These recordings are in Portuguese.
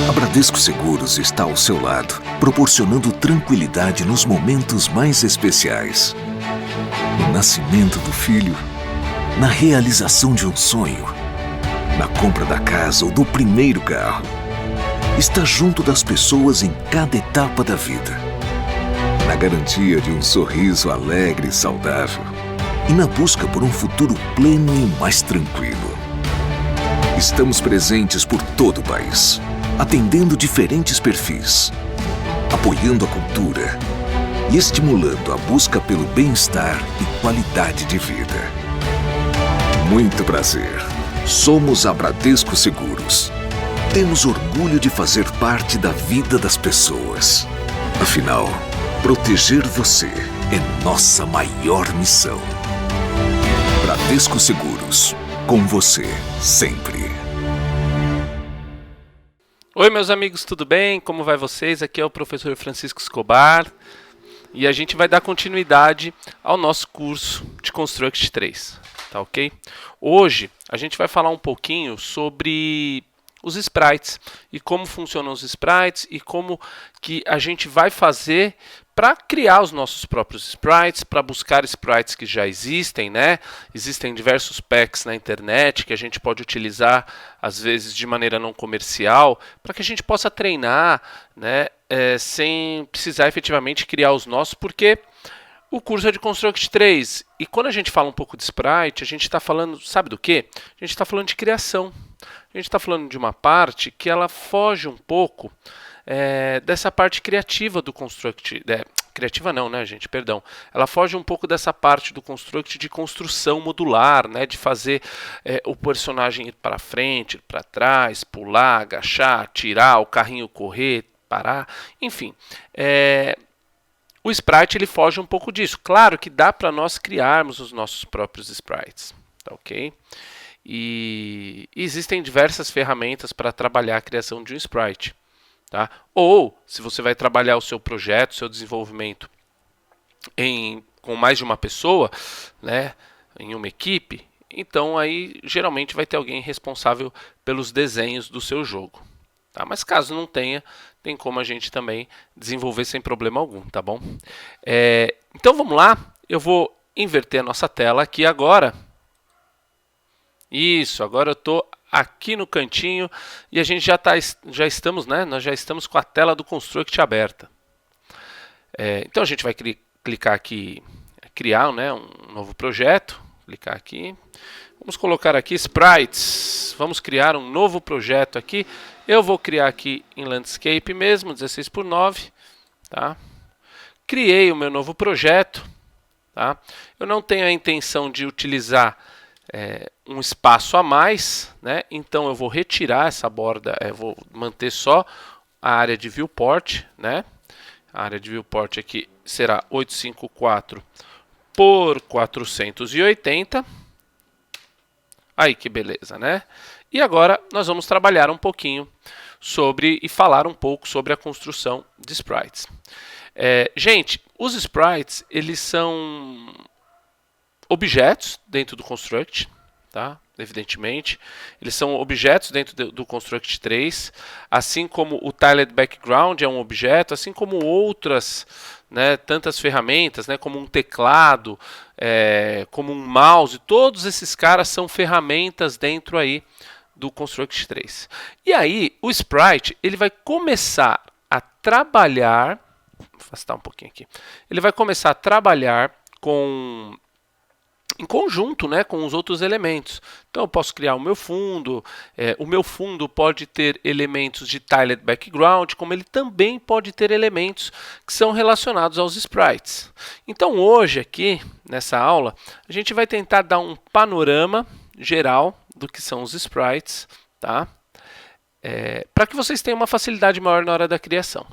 A Bradesco Seguros está ao seu lado, proporcionando tranquilidade nos momentos mais especiais. No nascimento do filho, na realização de um sonho, na compra da casa ou do primeiro carro. Está junto das pessoas em cada etapa da vida. Na garantia de um sorriso alegre e saudável. E na busca por um futuro pleno e mais tranquilo. Estamos presentes por todo o país, atendendo diferentes perfis, apoiando a cultura e estimulando a busca pelo bem-estar e qualidade de vida. Muito prazer. Somos a Bradesco Seguros. Temos orgulho de fazer parte da vida das pessoas. Afinal, proteger você é nossa maior missão. Bradesco Seguros. Com você, sempre. Oi, meus amigos, tudo bem? Como vai vocês? Aqui é o professor Francisco Escobar e a gente vai dar continuidade ao nosso curso de Construct 3, tá ok? Hoje a gente vai falar um pouquinho sobre os sprites e como funcionam os sprites e como que a gente vai fazer para criar os nossos próprios sprites, para buscar sprites que já existem, né? Existem diversos packs na internet que a gente pode utilizar, às vezes de maneira não comercial, para que a gente possa treinar, né? Sem precisar efetivamente criar os nossos, porque o curso é de Construct 3. E quando a gente fala um pouco de sprite, a gente está falando, sabe do quê? A gente está falando de criação. A gente está falando de uma parte que ela foge um pouco dessa parte criativa do Construct. Criativa não, né, gente? Perdão. Ela foge um pouco dessa parte do Construct de construção modular, né? De fazer o personagem ir para frente, ir para trás, pular, agachar, tirar, o carrinho correr, parar, enfim. O sprite ele foge um pouco disso. Claro que dá para nós criarmos os nossos próprios sprites, tá ok? E existem diversas ferramentas para trabalhar a criação de um sprite. Tá? Ou, se você vai trabalhar o seu projeto, o seu desenvolvimento com mais de uma pessoa, né, em uma equipe, então aí geralmente vai ter alguém responsável pelos desenhos do seu jogo. Tá? Mas caso não tenha, tem como a gente também desenvolver sem problema algum, tá bom? Então vamos lá, eu vou inverter a nossa tela aqui agora. Isso, agora eu estou aqui no cantinho e a gente já estamos, né? Nós já estamos com a tela do Construct aberta. Então a gente vai clicar aqui, criar, né, um novo projeto. Clicar aqui. Vamos colocar aqui sprites. Vamos criar um novo projeto aqui. Eu vou criar aqui em landscape mesmo, 16:9. Tá? Criei o meu novo projeto. Tá? Eu não tenho a intenção de utilizar um espaço a mais, né? Então eu vou retirar essa borda, vou manter só a área de viewport, né? A área de viewport aqui será 854 por 480. Aí que beleza, né? E agora nós vamos trabalhar um pouquinho e falar um pouco sobre a construção de sprites. Gente, os sprites eles são objetos dentro do Construct, tá? Evidentemente. Eles são objetos dentro do Construct 3, assim como o Tiled Background é um objeto, assim como outras, né, tantas ferramentas, né, como um teclado, como um mouse, todos esses caras são ferramentas dentro aí do Construct 3. E aí, o Sprite, ele vai começar a trabalhar, vou afastar um pouquinho aqui, ele vai começar a trabalhar em conjunto, né, com os outros elementos. Então eu posso criar o meu fundo pode ter elementos de Tiled Background, como ele também pode ter elementos que são relacionados aos sprites. Então hoje aqui, nessa aula, a gente vai tentar dar um panorama geral do que são os sprites, tá? Para que vocês tenham uma facilidade maior na hora da criação.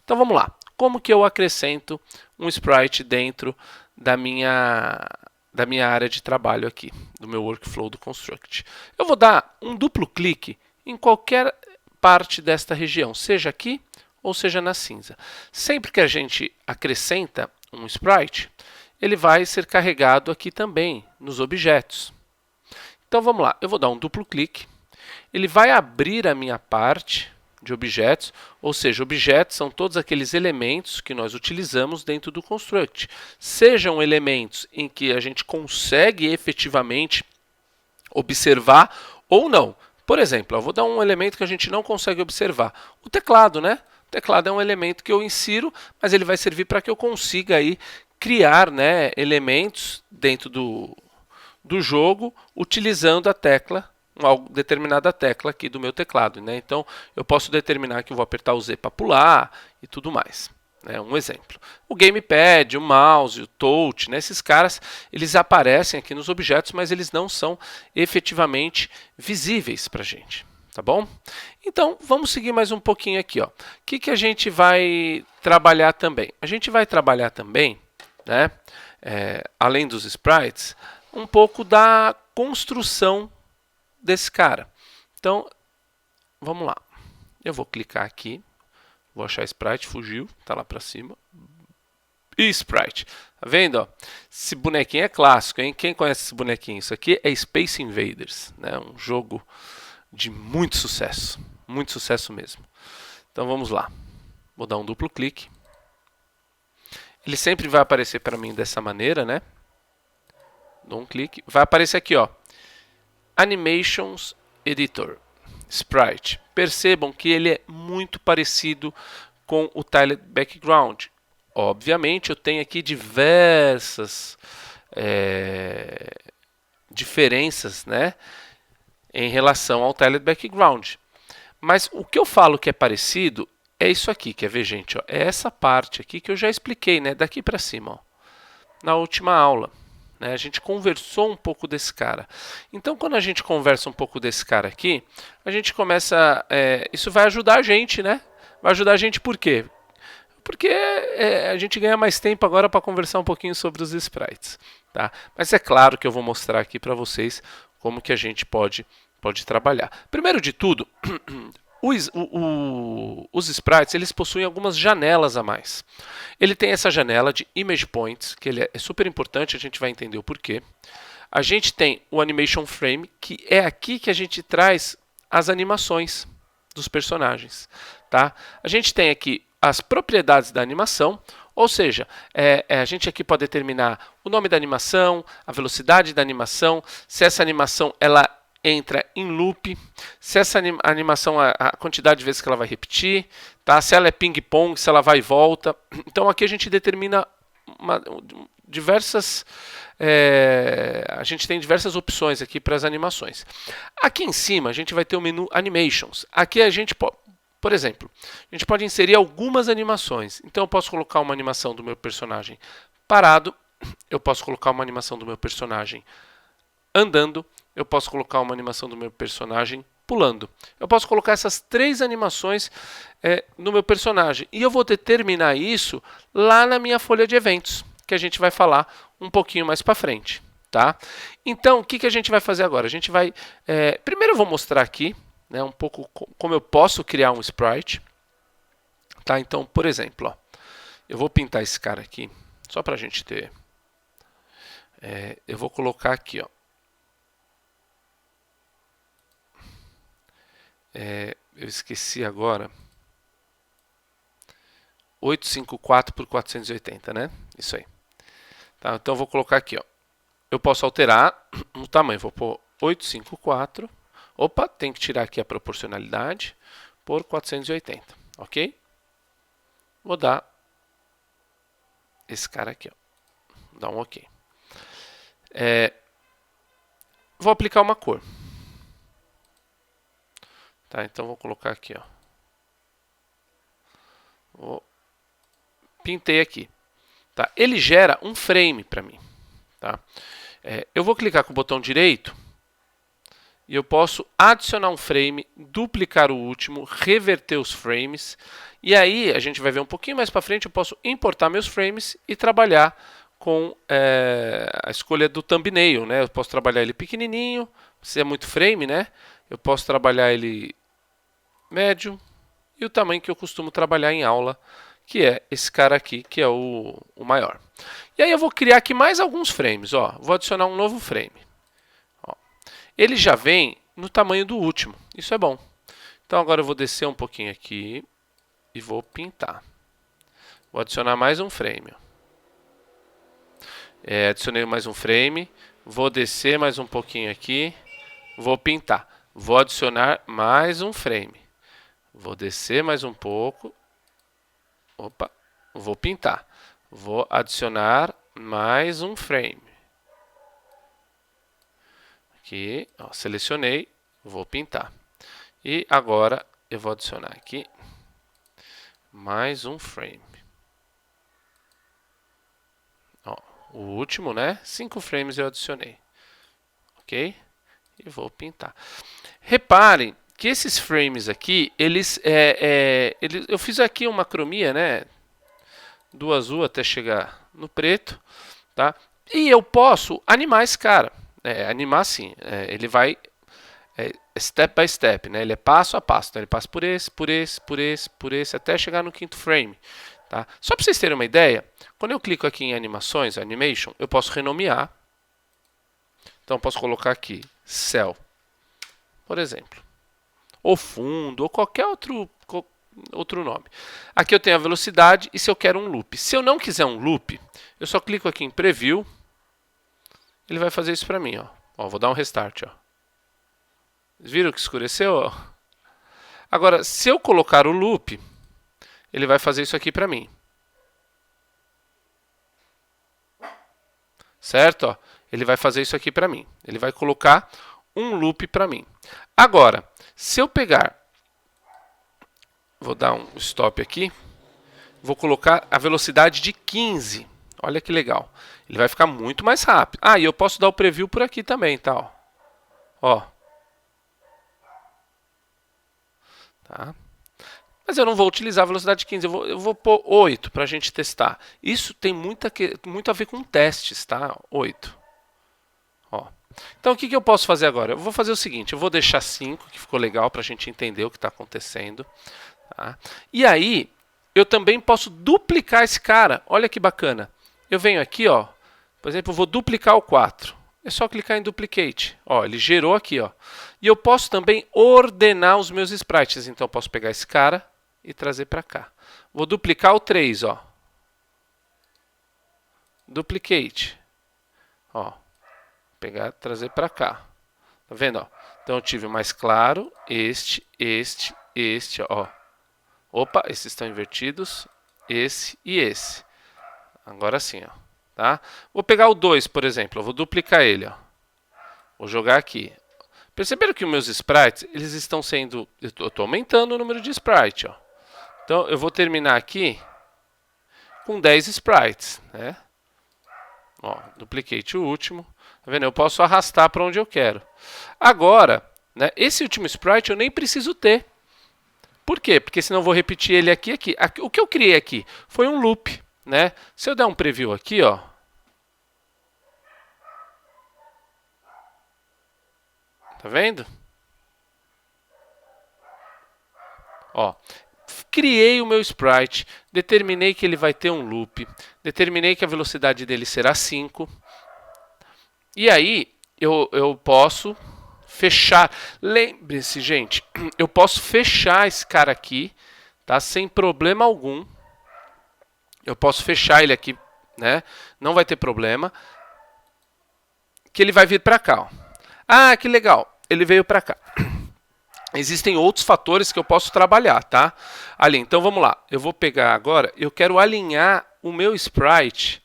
Então vamos lá. Como que eu acrescento um sprite dentro da minha área de trabalho aqui, do meu workflow do Construct? Eu vou dar um duplo clique em qualquer parte desta região, seja aqui ou seja na cinza. Sempre que a gente acrescenta um sprite, ele vai ser carregado aqui também nos objetos. Então vamos lá, eu vou dar um duplo clique, ele vai abrir a minha parte de objetos, ou seja, objetos são todos aqueles elementos que nós utilizamos dentro do construct. Sejam elementos em que a gente consegue efetivamente observar ou não. Por exemplo, eu vou dar um elemento que a gente não consegue observar. O teclado, né? O teclado é um elemento que eu insiro, mas ele vai servir para que eu consiga aí criar, né, elementos dentro do jogo utilizando a tecla, uma determinada tecla aqui do meu teclado, né? Então eu posso determinar que eu vou apertar o Z para pular e tudo mais. Né? Um exemplo. O gamepad, o mouse, o touch, né? Esses caras eles aparecem aqui nos objetos, mas eles não são efetivamente visíveis para a gente. Tá bom? Então vamos seguir mais um pouquinho aqui. Ó. O que a gente vai trabalhar também? A gente vai trabalhar também, né? Além dos sprites, um pouco da construção desse cara. Então, vamos lá. Eu vou clicar aqui, vou achar sprite, fugiu, tá lá para cima. E sprite. Tá vendo? Ó? Esse bonequinho é clássico, hein? Quem conhece esse bonequinho? Isso aqui é Space Invaders, né? Um jogo de muito sucesso mesmo. Então vamos lá. Vou dar um duplo clique. Ele sempre vai aparecer para mim dessa maneira, né? Dou um clique, vai aparecer aqui, ó. Animations Editor, Sprite. Percebam que ele é muito parecido com o Tiled Background. Obviamente, eu tenho aqui diversas diferenças, né, em relação ao Tiled Background. Mas o que eu falo que é parecido é isso aqui, quer ver, gente? Ó, é essa parte aqui que eu já expliquei, né, daqui para cima, ó, na última aula. Né? A gente conversou um pouco desse cara. Então, quando a gente conversa um pouco desse cara aqui, a gente começa... isso vai ajudar a gente, né? Vai ajudar a gente por quê? Porque a gente ganha mais tempo agora para conversar um pouquinho sobre os sprites. Tá? Mas é claro que eu vou mostrar aqui para vocês como que a gente pode trabalhar. Primeiro de tudo... Os sprites eles possuem algumas janelas a mais. Ele tem essa janela de Image Points, que ele é super importante, a gente vai entender o porquê. A gente tem o Animation Frame, que é aqui que a gente traz as animações dos personagens. Tá? A gente tem aqui as propriedades da animação, ou seja, a gente aqui pode determinar o nome da animação, a velocidade da animação, se essa animação ela entra em loop, se essa animação, a quantidade de vezes que ela vai repetir, tá? Se ela é ping-pong, se ela vai e volta. Então aqui a gente determina a gente tem diversas opções aqui para as animações. Aqui em cima a gente vai ter o menu Animations. Aqui a gente pode, por exemplo, a gente pode inserir algumas animações. Então eu posso colocar uma animação do meu personagem parado, eu posso colocar uma animação do meu personagem andando, eu posso colocar uma animação do meu personagem pulando. Eu posso colocar essas 3 animações no meu personagem. E eu vou determinar isso lá na minha folha de eventos, que a gente vai falar um pouquinho mais para frente. Tá? Então, o que a gente vai fazer agora? A gente vai... primeiro eu vou mostrar aqui, né, um pouco como eu posso criar um sprite. Tá? Então, por exemplo, ó, eu vou pintar esse cara aqui, só para a gente ter... eu vou colocar aqui, ó. Eu esqueci agora. 854 por 480, né? Isso aí. Tá, então eu vou colocar aqui, ó. Eu posso alterar o tamanho. Vou pôr 854. Opa, tem que tirar aqui a proporcionalidade por 480, ok? Vou dar esse cara aqui, ó. Vou dar um ok. Vou aplicar uma cor. Tá, então vou colocar aqui, ó. Pintei aqui. Tá? Ele gera um frame para mim. Tá? Eu vou clicar com o botão direito e eu posso adicionar um frame, duplicar o último, reverter os frames. E aí a gente vai ver um pouquinho mais para frente, eu posso importar meus frames e trabalhar com a escolha do thumbnail. Né? Eu posso trabalhar ele pequenininho, se é muito frame, né? Eu posso trabalhar ele médio e o tamanho que eu costumo trabalhar em aula, que é esse cara aqui, que é o maior. E aí eu vou criar aqui mais alguns frames. Ó. Vou adicionar um novo frame. Ó. Ele já vem no tamanho do último. Isso é bom. Então agora eu vou descer um pouquinho aqui e vou pintar. Vou adicionar mais um frame. Adicionei mais um frame. Vou descer mais um pouquinho aqui. Vou pintar. Vou adicionar mais um frame. Vou descer mais um pouco. Opa, vou pintar. Vou adicionar mais um frame. Aqui, ó, selecionei, vou pintar. E agora eu vou adicionar aqui mais um frame. Ó, o último, né? 5 frames eu adicionei. Ok? E vou pintar. Reparem que esses frames aqui, eu fiz aqui uma cromia, né? Do azul até chegar no preto, tá? E eu posso animar esse cara. Animar sim. Ele vai step by step, né? Ele é passo a passo. Então ele passa por esse, por esse, por esse, por esse, até chegar no quinto frame. Tá? Só para vocês terem uma ideia, quando eu clico aqui em animações, animation, eu posso renomear. Então eu posso colocar aqui cell, por exemplo. Ou fundo, ou qualquer outro nome. Aqui eu tenho a velocidade e se eu quero um loop. Se eu não quiser um loop, eu só clico aqui em preview. Ele vai fazer isso para mim, ó. Vou dar um restart, ó. Viram que escureceu? Ó? Agora, se eu colocar o loop, ele vai fazer isso aqui para mim. Certo? Ó? Ele vai fazer isso aqui para mim. Ele vai colocar um loop para mim. Agora, se eu pegar, vou dar um stop aqui, vou colocar a velocidade de 15. Olha que legal. Ele vai ficar muito mais rápido. Ah, e eu posso dar o preview por aqui também, tá? Ó. Tá? Mas eu não vou utilizar a velocidade de 15, eu vou pôr 8 para a gente testar. Isso tem muito a ver com testes, tá? 8. Ó. Então o que eu posso fazer agora? Eu vou fazer o seguinte, eu vou deixar 5, que ficou legal para a gente entender o que está acontecendo. Tá? E aí, eu também posso duplicar esse cara. Olha que bacana. Eu venho aqui, ó, por exemplo, eu vou duplicar o 4. É só clicar em Duplicate. Ó, ele gerou aqui, ó. E eu posso também ordenar os meus sprites. Então, eu posso pegar esse cara e trazer para cá. Vou duplicar o 3, ó. Duplicate. Ó. Pegar, trazer para cá. Tá vendo, ó? Então, eu tive mais claro. Este, ó. Opa, esses estão invertidos. Esse e esse. Agora sim, ó. Tá? Vou pegar o 2, por exemplo. Eu vou duplicar ele, ó. Vou jogar aqui. Perceberam que os meus sprites, eles estão sendo... Eu estou aumentando o número de sprites, ó. Então, eu vou terminar aqui com 10 sprites, né? Ó, duplicate o último. Tá vendo? Eu posso arrastar para onde eu quero. Agora, né, esse último sprite eu nem preciso ter. Por quê? Porque senão eu vou repetir ele aqui. O que eu criei aqui foi um loop, né? Se eu der um preview aqui, ó. Tá vendo? Ó, criei o meu sprite, determinei que ele vai ter um loop, determinei que a velocidade dele será 5. E aí eu posso fechar. Lembre-se, gente, eu posso fechar esse cara aqui, tá? Sem problema algum. Eu posso fechar ele aqui, né? Não vai ter problema. Que ele vai vir para cá, ó. Ah, que legal. Ele veio para cá. Existem outros fatores que eu posso trabalhar, tá? Ali, então vamos lá. Eu vou pegar agora, eu quero alinhar o meu sprite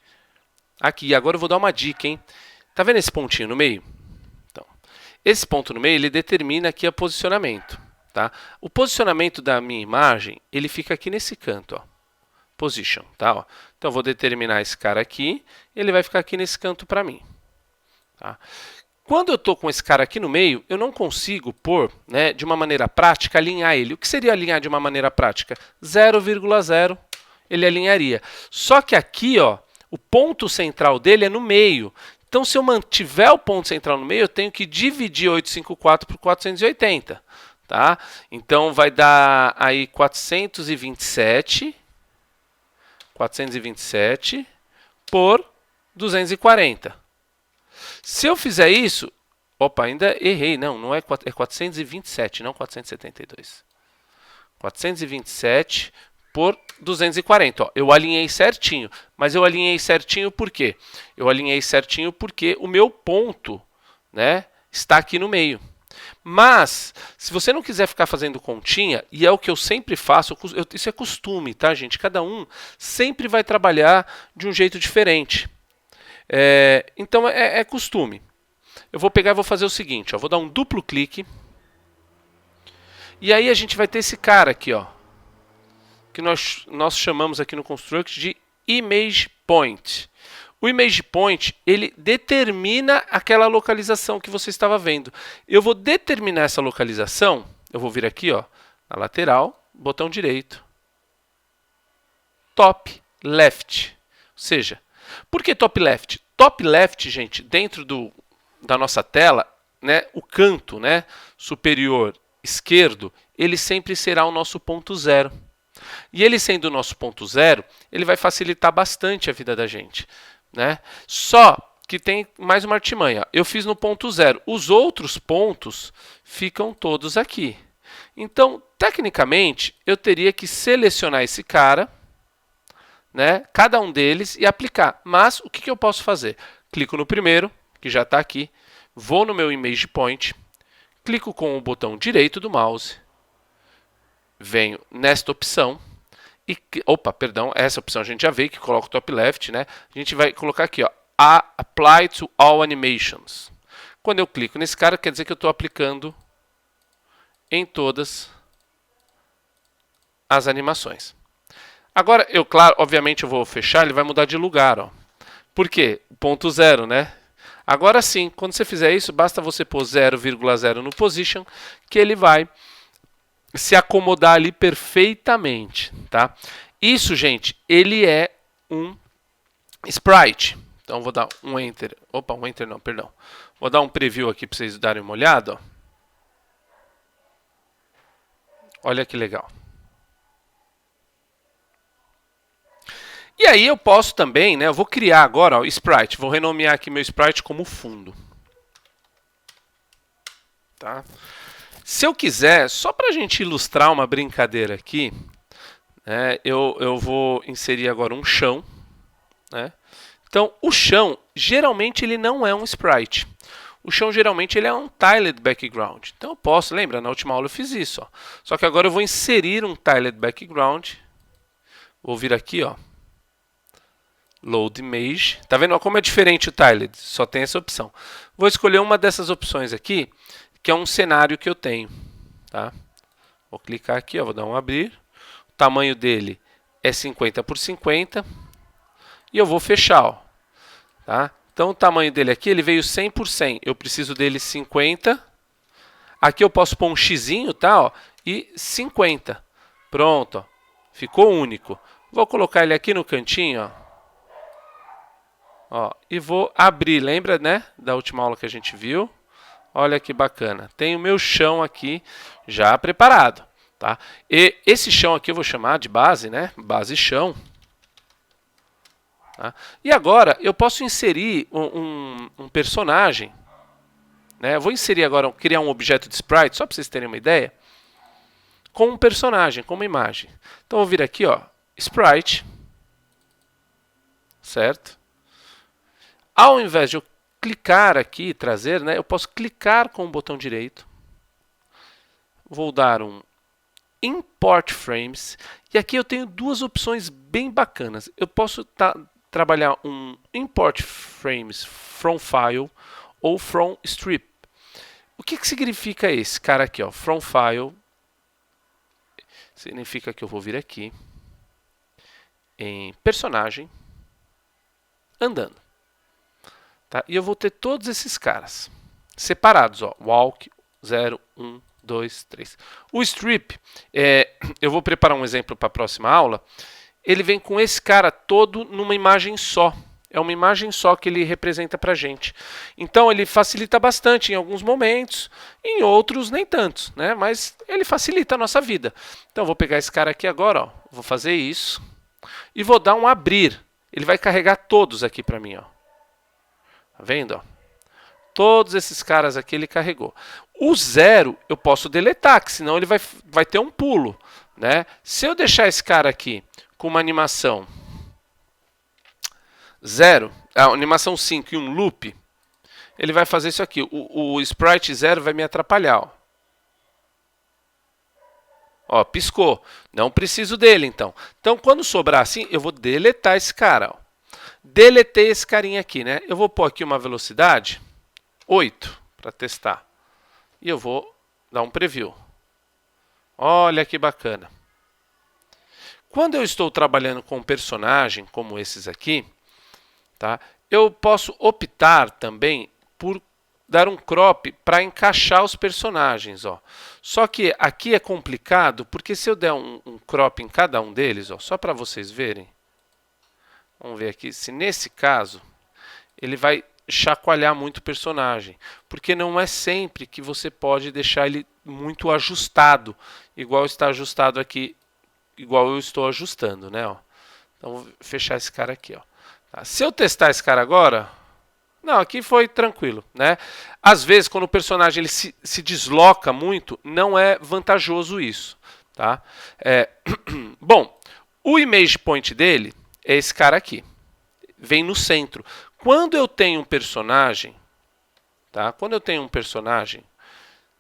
aqui. Agora eu vou dar uma dica, hein? Tá vendo esse pontinho no meio? Então, esse ponto no meio, ele determina aqui o posicionamento, tá? O posicionamento da minha imagem, ele fica aqui nesse canto, ó. Position, tá? Ó. Então eu vou determinar esse cara aqui, ele vai ficar aqui nesse canto para mim, tá? Quando eu estou com esse cara aqui no meio, eu não consigo pôr, né, de uma maneira prática, alinhar ele. O que seria alinhar de uma maneira prática? 0,0 ele alinharia. Só que aqui, ó, o ponto central dele é no meio. Então, se eu mantiver o ponto central no meio, eu tenho que dividir 854 por 480. Tá? Então, vai dar aí 427 por 240. Se eu fizer isso... Opa, ainda errei. Não é 427, não 472. 427 por 240. Ó, eu alinhei certinho. Mas eu alinhei certinho por quê? Eu alinhei certinho porque o meu ponto, né, está aqui no meio. Mas, se você não quiser ficar fazendo continha, e é o que eu sempre faço, isso é costume, tá, gente? Cada um sempre vai trabalhar de um jeito diferente. Então, é costume. Eu vou pegar e vou fazer o seguinte, ó, vou dar um duplo clique. E aí a gente vai ter esse cara aqui, ó, que nós chamamos aqui no Construct de Image Point. O Image Point, ele determina aquela localização que você estava vendo. Eu vou determinar essa localização, eu vou vir aqui, ó, na lateral, botão direito, Top Left. Ou seja, por que Top Left? Top Left, gente, dentro da nossa tela, né, o canto, né, superior esquerdo, ele sempre será o nosso ponto zero. E ele sendo o nosso ponto zero, ele vai facilitar bastante a vida da gente, né? Só que tem mais uma artimanha. Eu fiz no ponto zero. Os outros pontos ficam todos aqui. Então, tecnicamente, eu teria que selecionar esse cara, né, cada um deles e aplicar. Mas o que eu posso fazer? Clico no primeiro, que já está aqui. Vou no meu Image Point. Clico com o botão direito do mouse. Venho nesta opção. Essa opção a gente já veio, que coloca o top left, né? A gente vai colocar aqui, ó, Apply to all animations. Quando eu clico nesse cara, quer dizer que eu estou aplicando em todas as animações. Agora, obviamente eu vou fechar, ele vai mudar de lugar, ó. Por quê? Ponto zero, né? Agora sim, quando você fizer isso, basta você pôr 0,0 no position, que ele vai se acomodar ali perfeitamente, tá? Isso, gente, ele é um sprite. Então, vou dar um enter. Opa, um enter não, perdão. Vou dar um preview aqui para vocês darem uma olhada. Ó. Olha que legal. E aí eu posso também, né? Eu vou criar agora, ó, sprite. Vou renomear aqui meu sprite como fundo. Tá? Se eu quiser, só para a gente ilustrar uma brincadeira aqui, né, eu vou inserir agora um chão. Né? Então, o chão, geralmente, ele não é um sprite. O chão, geralmente, ele é um tiled background. Então, eu posso, lembra, na última aula eu fiz isso. Ó. Só que agora eu vou inserir um tiled background. Vou vir aqui, ó. Load Image. Tá vendo como é diferente o tiled? Só tem essa opção. Vou escolher uma dessas opções aqui, que é um cenário que eu tenho. Tá? Vou clicar aqui, ó, vou dar um abrir. O tamanho dele é 50 por 50. E eu vou fechar. Ó, tá? Então o tamanho dele aqui, ele veio 100 por 100. Eu preciso dele 50. Aqui eu posso pôr um xizinho, tá? Ó, e 50. Pronto. Ó, ficou único. Vou colocar ele aqui no cantinho. Ó, e vou abrir. Lembra, né? Da última aula que a gente viu. Olha que bacana. Tem o meu chão aqui já preparado. Tá? E esse chão aqui eu vou chamar de base, né? Base chão. Tá? E agora eu posso inserir um personagem. Né? Eu vou inserir agora, criar um objeto de sprite, só para vocês terem uma ideia. Com um personagem, com uma imagem. Então eu vou vir aqui, ó, sprite. Certo? Ao invés de eu clicar aqui e trazer, né, eu posso clicar com o botão direito. Vou dar um Import Frames. E aqui eu tenho duas opções bem bacanas. Eu posso trabalhar um Import Frames from File ou from Strip. O que significa esse cara aqui? Ó, from File significa que eu vou vir aqui em personagem andando. Tá? E eu vou ter todos esses caras separados. Ó, walk 0, 1, 2, 3. O strip, eu vou preparar um exemplo para a próxima aula. Ele vem com esse cara todo numa imagem só. É uma imagem só que ele representa para a gente. Então ele facilita bastante em alguns momentos, em outros nem tantos, né? Mas ele facilita a nossa vida. Então eu vou pegar esse cara aqui agora, ó, vou fazer isso e vou dar um abrir. Ele vai carregar todos aqui para mim, ó. Tá vendo? Ó? Todos esses caras aqui ele carregou. O 0 eu posso deletar, que senão ele vai ter um pulo. né? Se eu deixar esse cara aqui com uma animação 0, a animação 5 e um loop, ele vai fazer isso aqui. O sprite 0 vai me atrapalhar. Ó. Ó, piscou. Não preciso dele, então. Então, quando sobrar assim, eu vou deletar esse cara. Ó. Deletei esse carinha aqui, né? Eu vou pôr aqui uma velocidade 8 para testar. E eu vou dar um preview. Olha que bacana. Quando eu estou trabalhando com um personagem como esses aqui, tá? Eu posso optar também por dar um crop para encaixar os personagens. Ó. Só que aqui é complicado, porque se eu der um crop em cada um deles, ó, só para vocês verem, vamos ver aqui, se nesse caso, ele vai chacoalhar muito o personagem, porque não é sempre que você pode deixar ele muito ajustado, igual está ajustado aqui, igual eu estou ajustando, né? Ó. Então, vou fechar esse cara aqui. Ó. Tá. Se eu testar esse cara agora, não, aqui foi tranquilo, né? Às vezes, quando o personagem ele se desloca muito, não é vantajoso isso, tá? Bom, o image point dele é esse cara aqui, vem no centro. Quando eu tenho um personagem, tá? Quando eu tenho um personagem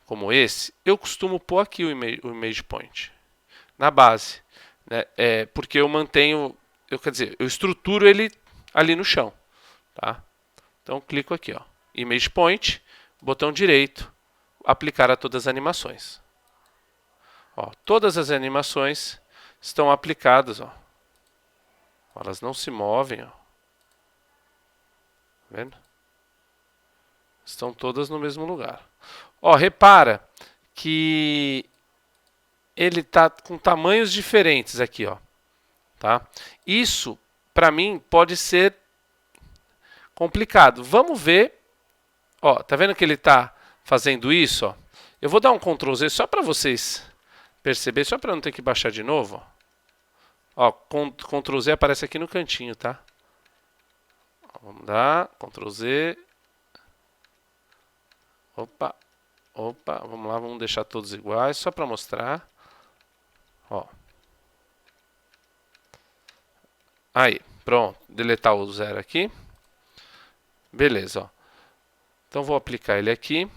como esse, eu costumo pôr aqui o image point na base, né? Porque eu mantenho, quer dizer, eu estruturo ele ali no chão, tá? Então, clico aqui, ó, Image Point, botão direito, aplicar a todas as animações. Ó, todas as animações estão aplicadas, ó. Elas não se movem, ó. Tá vendo? Estão todas no mesmo lugar. Ó, repara que ele está com tamanhos diferentes aqui, ó. Tá? Isso, para mim, pode ser complicado. Vamos ver. Ó, tá vendo que ele está fazendo isso? Ó? Eu vou dar um Ctrl Z só para vocês perceberem, só para não ter que baixar de novo. Ó, Ctrl Z aparece aqui no cantinho, tá? Vamos dar Ctrl Z. Opa, vamos lá, vamos deixar todos iguais, só para mostrar. Ó. Aí, pronto, deletar o 0 aqui. Beleza, ó. Então vou aplicar ele aqui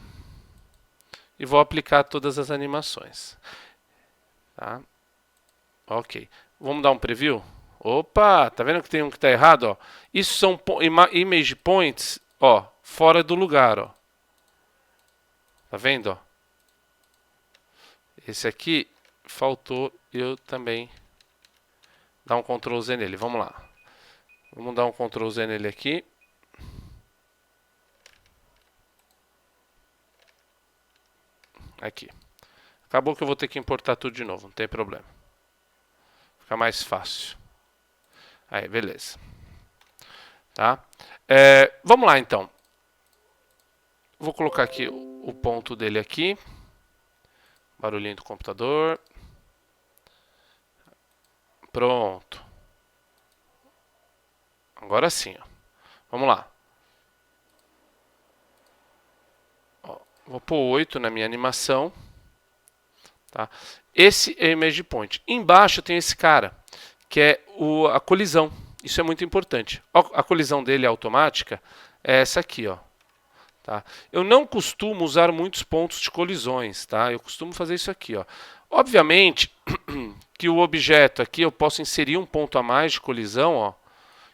e vou aplicar todas as animações. Tá? Ok. Vamos dar um preview? Opa, tá vendo que tem um que está errado? Ó? Isso são image points, ó, fora do lugar, ó. Tá vendo? Ó? Esse aqui faltou eu também dar um Ctrl Z nele. Vamos lá. Vamos dar um Ctrl Z nele aqui. Aqui. Acabou que eu vou ter que importar tudo de novo, não tem problema. Fica mais fácil. Aí, beleza. Tá? Vamos lá, então. Vou colocar aqui o ponto dele aqui. Barulhinho do computador. Pronto. Agora sim. Ó. Vamos lá. Ó, vou pôr 8 na minha animação. Tá? Esse é o Image Point. Embaixo tem esse cara, que é a colisão. Isso é muito importante. A colisão dele automática é essa aqui. Ó. Tá? Eu não costumo usar muitos pontos de colisões. Tá? Eu costumo fazer isso aqui. Ó. Obviamente que o objeto aqui eu posso inserir um ponto a mais de colisão. Ó.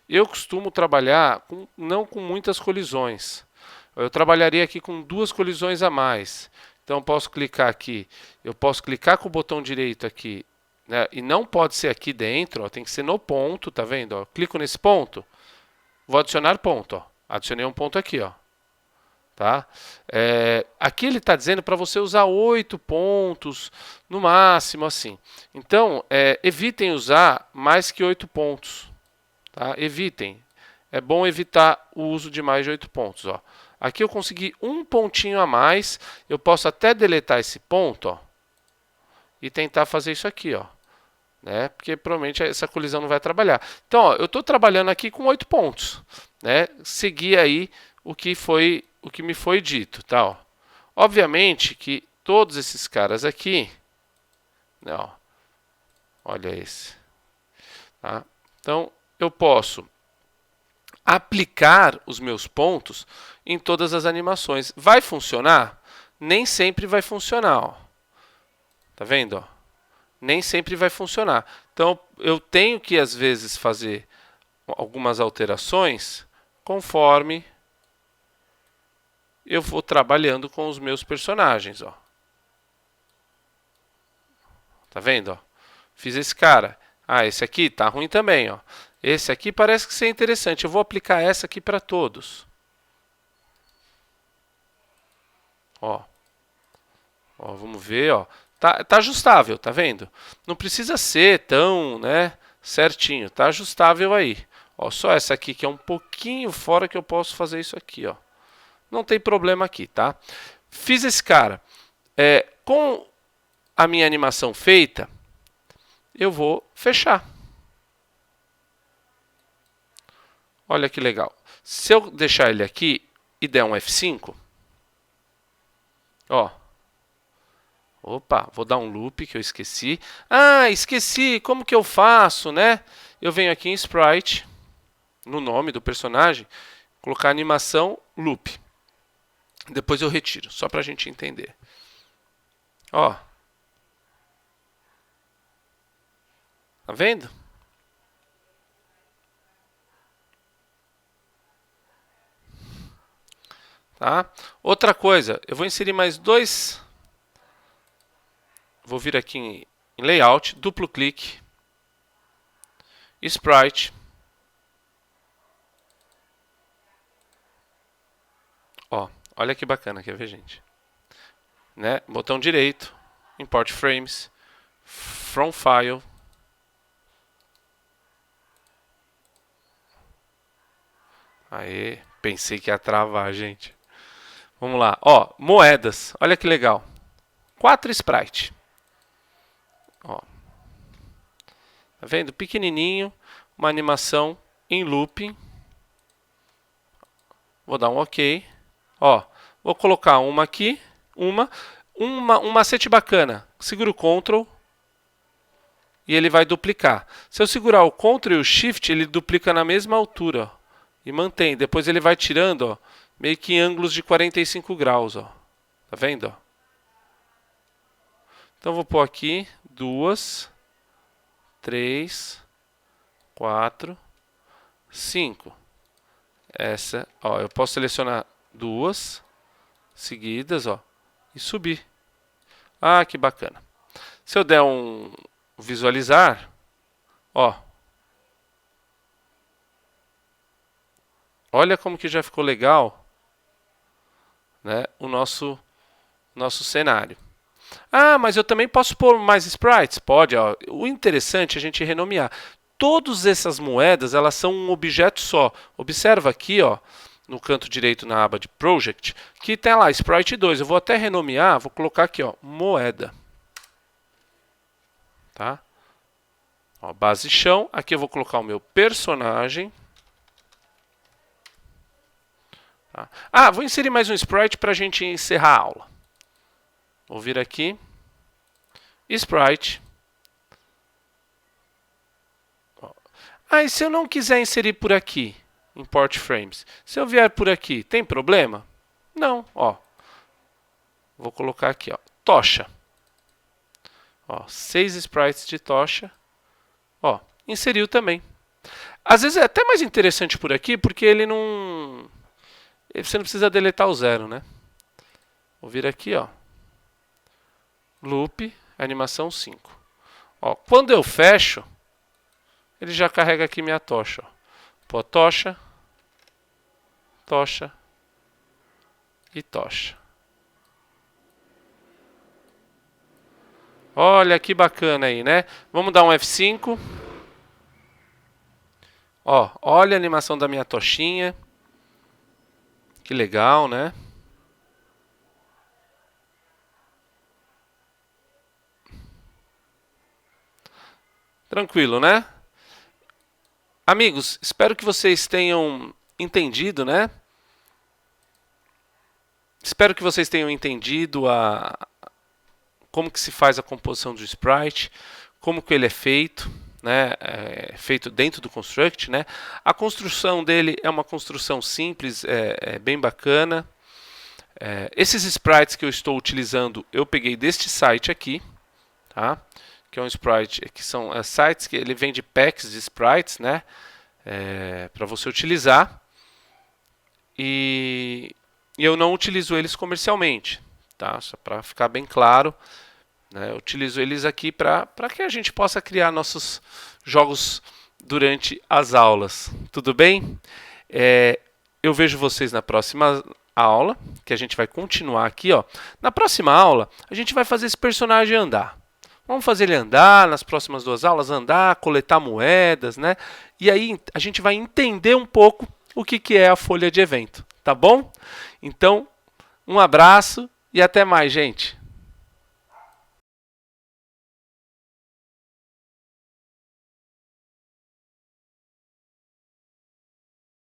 Eu costumo trabalhar não com muitas colisões. Eu trabalharia aqui com 2 colisões a mais. Então, eu posso clicar aqui. Eu posso clicar com o botão direito aqui. Né? E não pode ser aqui dentro. Ó, tem que ser no ponto. Tá vendo? Ó, clico nesse ponto. Vou adicionar ponto. Ó. Adicionei um ponto aqui. Ó. Tá? Aqui ele está dizendo para você usar 8 pontos. No máximo assim. Então, evitem usar mais que 8 pontos. Tá? Evitem. É bom evitar o uso de mais de 8 pontos. Ó. Aqui eu consegui um pontinho a mais. Eu posso até deletar esse ponto, ó, e tentar fazer isso aqui, ó, né? Porque provavelmente essa colisão não vai trabalhar. Então, ó, eu estou trabalhando aqui com 8 pontos, né? Segui aí o que me foi dito, tá? Ó. Obviamente que todos esses caras aqui, né, ó, Olha esse. Tá? Então, eu posso aplicar os meus pontos em todas as animações. Vai funcionar? Nem sempre vai funcionar. Ó. Tá vendo? Ó? Nem sempre vai funcionar. Então, eu tenho que, às vezes, fazer algumas alterações conforme eu vou trabalhando com os meus personagens. Ó. Tá vendo? Ó? Fiz esse cara. Ah, esse aqui tá ruim também. Ó. Esse aqui parece que ser interessante. Eu vou aplicar essa aqui para todos. Ó. Ó, vamos ver, ó. Tá ajustável, tá vendo? Não precisa ser tão, né, certinho. Tá ajustável aí. Ó, só essa aqui que é um pouquinho fora que eu posso fazer isso aqui, ó. Não tem problema aqui, tá? Fiz esse cara. Com a minha animação feita, eu vou fechar. Olha que legal. Se eu deixar ele aqui e der um F5, ó. Opa, vou dar um loop que eu esqueci. Ah, esqueci, como que eu faço, né? Eu venho aqui em Sprite, no nome do personagem, colocar animação loop. Depois eu retiro, só para a gente entender. Ó. Tá vendo? Tá? Outra coisa, eu vou inserir mais dois. Vou vir aqui em Layout, duplo clique, Sprite. Ó, olha que bacana, quer ver, gente? Né? Botão direito, Import Frames, From File. Aê, pensei que ia travar, gente. Vamos lá, ó, moedas, olha que legal. 4 sprites. Ó. Tá vendo? Pequenininho, uma animação em looping. Vou dar um OK. Ó, vou colocar uma aqui, um macete bacana. Segura o Ctrl e ele vai duplicar. Se eu segurar o Ctrl e o Shift, ele duplica na mesma altura, ó, e mantém. Depois ele vai tirando, ó, meio que em ângulos de 45 graus, ó. Tá vendo, ó? Então vou pôr aqui 2, 3, 4, 5. Essa, ó, eu posso selecionar duas seguidas, ó, e subir. Ah, que bacana. Se eu der um visualizar, ó, olha como que já ficou legal, né, o nosso cenário. Ah, mas eu também posso pôr mais sprites? Pode, ó. O interessante é a gente renomear. Todas essas moedas, elas são um objeto só. Observa aqui, ó, no canto direito na aba de Project, que tem lá Sprite 2. Eu vou até renomear, vou colocar aqui, ó, moeda. Tá? Ó, base chão. Aqui eu vou colocar o meu personagem. Tá? Ah, vou inserir mais um sprite para a gente encerrar a aula. Vou vir aqui. Sprite. Ah, e se eu não quiser inserir por aqui? Import Frames. Se eu vier por aqui, tem problema? Não, ó. Vou colocar aqui, ó, tocha. Ó, 6 sprites de tocha. Ó, inseriu também. Às vezes é até mais interessante por aqui, porque ele não... Você não precisa deletar o 0, né? Vou vir aqui, ó. Loop, animação 5. Ó, quando eu fecho, ele já carrega aqui minha tocha. Ó. Pô, tocha, tocha e tocha. Olha que bacana aí, né? Vamos dar um F5. Ó, olha a animação da minha tochinha. Que legal, né? Tranquilo, né? Amigos, espero que vocês tenham entendido, né? Espero que vocês tenham entendido como que se faz a composição do sprite, como que ele é feito, né? Feito dentro do Construct, né? A construção dele é uma construção simples, bem bacana. Esses sprites que eu estou utilizando, eu peguei deste site aqui, tá? Que é um sprite, que são sites que ele vende packs de sprites, né? Para você utilizar. E eu não utilizo eles comercialmente, tá? Só para ficar bem claro, né? Eu utilizo eles aqui para que a gente possa criar nossos jogos durante as aulas. Tudo bem? Eu vejo vocês na próxima aula, que a gente vai continuar aqui, ó. Na próxima aula, a gente vai fazer esse personagem andar. Vamos fazer ele andar nas próximas 2 aulas, andar, coletar moedas, né? E aí a gente vai entender um pouco o que é a folha de evento, tá bom? Então, um abraço e até mais, gente!